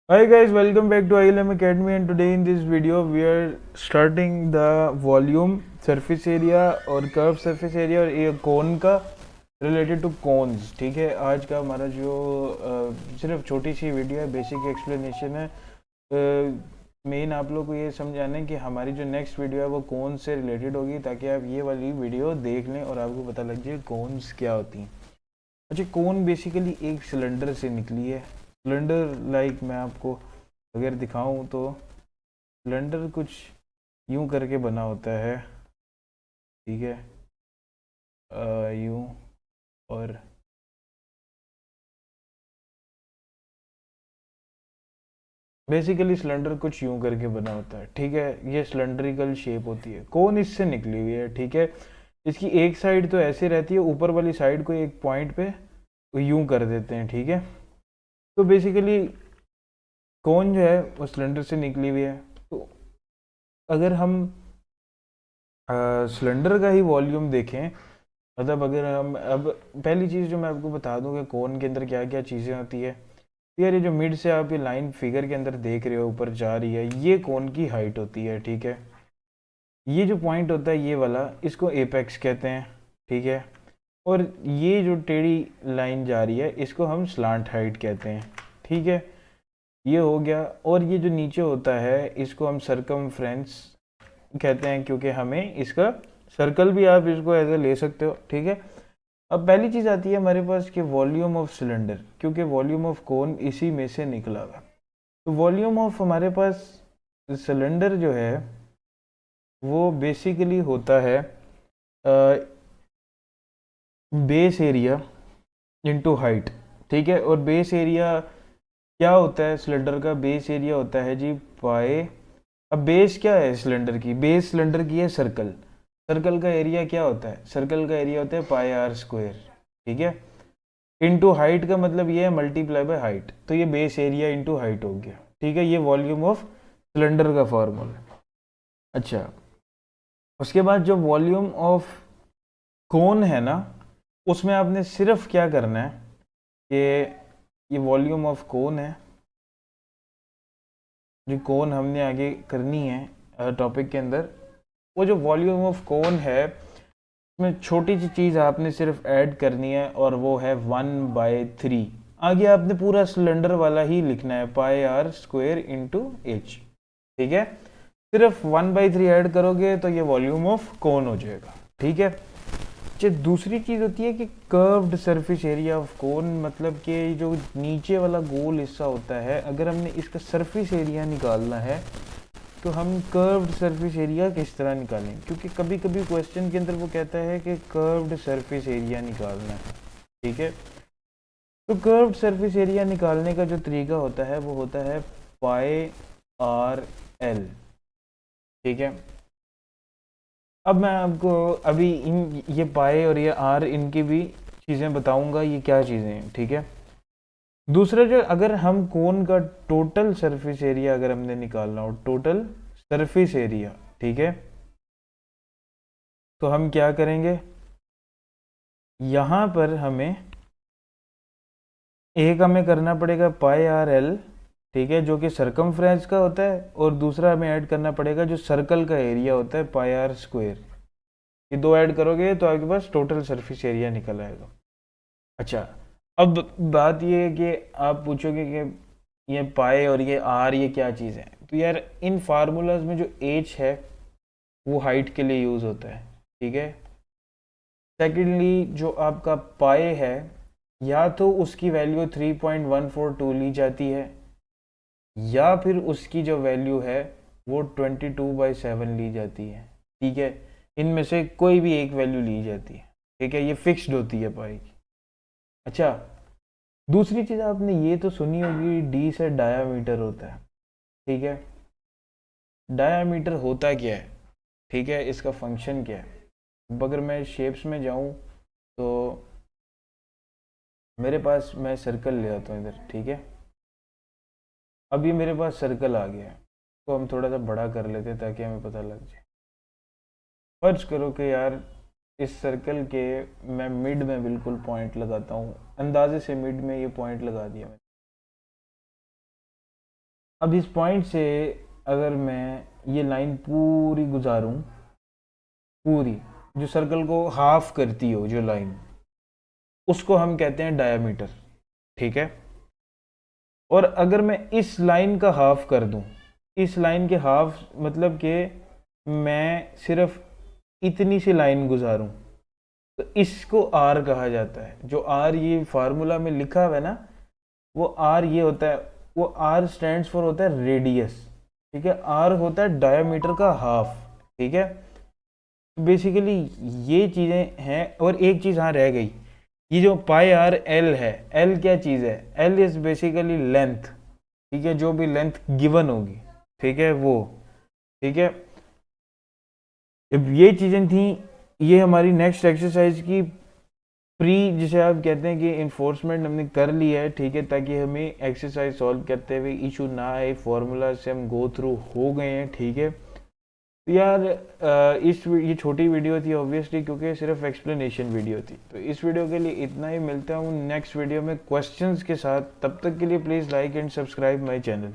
Hi guys, welcome back to ILM Academy, and today in this video we are starting the volume, surface area और curve surface area और ये cone का related to cones। ठीक है, आज का हमारा जो सिर्फ छोटी सी वीडियो है, बेसिक एक्सप्लेनेशन है। मेन आप लोग को ये समझाना है कि हमारी जो नेक्स्ट वीडियो है वो कोन से रिलेटेड होगी, ताकि आप ये वाली वीडियो देख लें और आपको पता लग जाए कोन्स क्या होती हैं। अच्छा, कोन बेसिकली एक सिलेंडर से निकली है। सिलेंडर लाइक मैं आपको अगर दिखाऊं तो सिलेंडर कुछ यूं करके बना होता है। ठीक है, यूं। और बेसिकली सिलेंडर कुछ यूं करके बना होता है। ठीक है, ये सिलेंड्रिकल शेप होती है। कोन इससे निकली हुई है। ठीक है, इसकी एक साइड तो ऐसे रहती है, ऊपर वाली साइड को एक पॉइंट पे यूं कर देते हैं। ठीक है, तो बेसिकली कोन जो है वो सिलेंडर से निकली हुई है। तो अगर हम सिलेंडर का ही वॉल्यूम देखें, मतलब अगर हम अब पहली चीज़ जो मैं आपको बता दूं कि कोन के अंदर क्या क्या चीज़ें होती है। तो यार, ये जो मिड से आप ये लाइन फिगर के अंदर देख रहे हो ऊपर जा रही है, ये कोन की हाइट होती है। ठीक है, ये जो पॉइंट होता है ये वाला, इसको एपेक्स कहते हैं। ठीक है, और ये जो टेढ़ी लाइन जा रही है इसको हम स्लांट हाइट कहते हैं। ठीक है, ये हो गया। और ये जो नीचे होता है इसको हम सरकमफ्रेंस कहते हैं, क्योंकि हमें इसका सर्कल भी आप इसको ऐसे ले सकते हो। ठीक है, अब पहली चीज़ आती है हमारे पास कि वॉल्यूम ऑफ सिलेंडर, क्योंकि वॉल्यूम ऑफ कोन इसी में से निकला हुआ। तो वॉल्यूम ऑफ हमारे पास सिलेंडर जो है वो बेसिकली होता है बेस एरिया इनटू हाइट। ठीक है, और बेस एरिया क्या होता है? सिलेंडर का बेस एरिया होता है जी पाए। अब बेस क्या है सिलेंडर की? बेस सिलेंडर की है सर्कल। सर्कल का एरिया क्या होता है? सर्कल का एरिया होता है पाई आर स्क्वायर। ठीक है, इनटू हाइट का मतलब ये है मल्टीप्लाई बाय हाइट, तो ये बेस एरिया इनटू हाइट हो गया। ठीक है, ये वॉल्यूम ऑफ सिलेंडर का फॉर्मूला। अच्छा, उसके बाद जो वॉल्यूम ऑफ कोन है ना, उसमें आपने सिर्फ क्या करना है कि ये वॉल्यूम ऑफ कोन है, जो कोन हमने आगे करनी है टॉपिक के अंदर, वो जो वॉल्यूम ऑफ कोन है उसमें छोटी सी चीज़ आपने सिर्फ ऐड करनी है, और वो है 1/3। आगे आपने पूरा सिलेंडर वाला ही लिखना है, पाई आर स्क्वायर इंटू एच। ठीक है, सिर्फ 1/3 ऐड करोगे तो ये वॉल्यूम ऑफ कोन हो जाएगा। ठीक है, अच्छा, दूसरी चीज़ होती है कि curved surface area of cone, मतलब कि जो नीचे वाला गोल हिस्सा होता है, अगर हमने इसका सरफेस एरिया निकालना है तो हम कर्व्ड सरफेस एरिया किस तरह निकालें, क्योंकि कभी कभी क्वेश्चन के अंदर वो कहता है कि कर्व्ड सरफेस एरिया निकालना है। ठीक है, तो कर्व्ड सरफेस एरिया निकालने का जो तरीका होता है वो होता है पाई आर एल। ठीक है, अब मैं आपको अभी इन ये पाई और ये आर, इनकी भी चीज़ें बताऊंगा, ये क्या चीज़ें हैं। ठीक है, दूसरा जो, अगर हम कोन का टोटल सरफेस एरिया अगर हमने निकालना हो, टोटल सरफेस एरिया, ठीक है, तो हम क्या करेंगे? यहाँ पर हमें एक हमें करना पड़ेगा पाई आर एल। ठीक है, जो कि सरकमफ्रेंस का होता है, और दूसरा हमें ऐड करना पड़ेगा जो सर्कल का एरिया होता है, पाई आर स्क्वायर। ये दो ऐड करोगे तो आपके पास टोटल सरफेस एरिया निकल आएगा। अच्छा, अब बात ये है कि आप पूछोगे कि ये पाई और ये आर ये क्या चीज़ है। तो यार, इन फार्मूलाज में जो एच है वो हाइट के लिए यूज़ होता है। ठीक है, सेकेंडली जो आपका पाई है, या तो उसकी वैल्यू 3.142 ली जाती है, या फिर उसकी जो वैल्यू है वो 22/7 ली जाती है। ठीक है, इनमें से कोई भी एक वैल्यू ली जाती है। ठीक है, ये फिक्स्ड होती है पाई की। अच्छा, दूसरी चीज़ आपने ये तो सुनी होगी, डी से डायामीटर होता है। ठीक है, डायामीटर होता क्या है? ठीक है, इसका फंक्शन क्या है? अब अगर मैं शेप्स में जाऊं तो मेरे पास, मैं सर्कल ले आता हूँ इधर। ठीक है, अब ये मेरे पास सर्कल आ गया है, तो हम थोड़ा सा बड़ा कर लेते हैं ताकि हमें पता लग जाए। फर्ज करो कि यार, इस सर्कल के मैं मिड में बिल्कुल पॉइंट लगाता हूँ, अंदाजे से मिड में ये पॉइंट लगा दिया मैंने। अब इस पॉइंट से अगर मैं ये लाइन पूरी गुजारूं, पूरी जो सर्कल को हाफ करती हो जो लाइन, उसको हम कहते हैं डायामीटर, ठीक है। और अगर मैं इस लाइन का हाफ कर दूं, इस लाइन के हाफ मतलब कि मैं सिर्फ इतनी सी लाइन गुजारूं, तो इसको आर कहा जाता है। जो आर ये फार्मूला में लिखा हुआ है ना, वो आर ये होता है, वो आर स्टैंड्स फॉर होता है रेडियस, ठीक है। आर होता है डायमीटर का हाफ, ठीक है। बेसिकली ये चीज़ें हैं। और एक चीज़ हाँ रह गई, ये जो पाई आर एल है, एल क्या चीज़ है? एल इज़ बेसिकली लेंथ, ठीक है, जो भी लेंथ गिवन होगी, ठीक है, वो, ठीक है। अब ये चीज़ें थी, ये हमारी नेक्स्ट एक्सरसाइज की प्री, जिसे आप कहते हैं कि इन्फोर्समेंट हमने कर लिया है, ठीक है, ताकि हमें एक्सरसाइज सॉल्व करते हुए इशू ना आए, फॉर्मूला से हम गो थ्रू हो गए हैं, ठीक है। तो यार ये छोटी वीडियो थी ऑब्वियसली, क्योंकि सिर्फ एक्सप्लेनेशन वीडियो थी। तो इस वीडियो के लिए इतना ही, मिलता हूँ नेक्स्ट वीडियो में क्वेश्चंस के साथ। तब तक के लिए please like and subscribe my channel.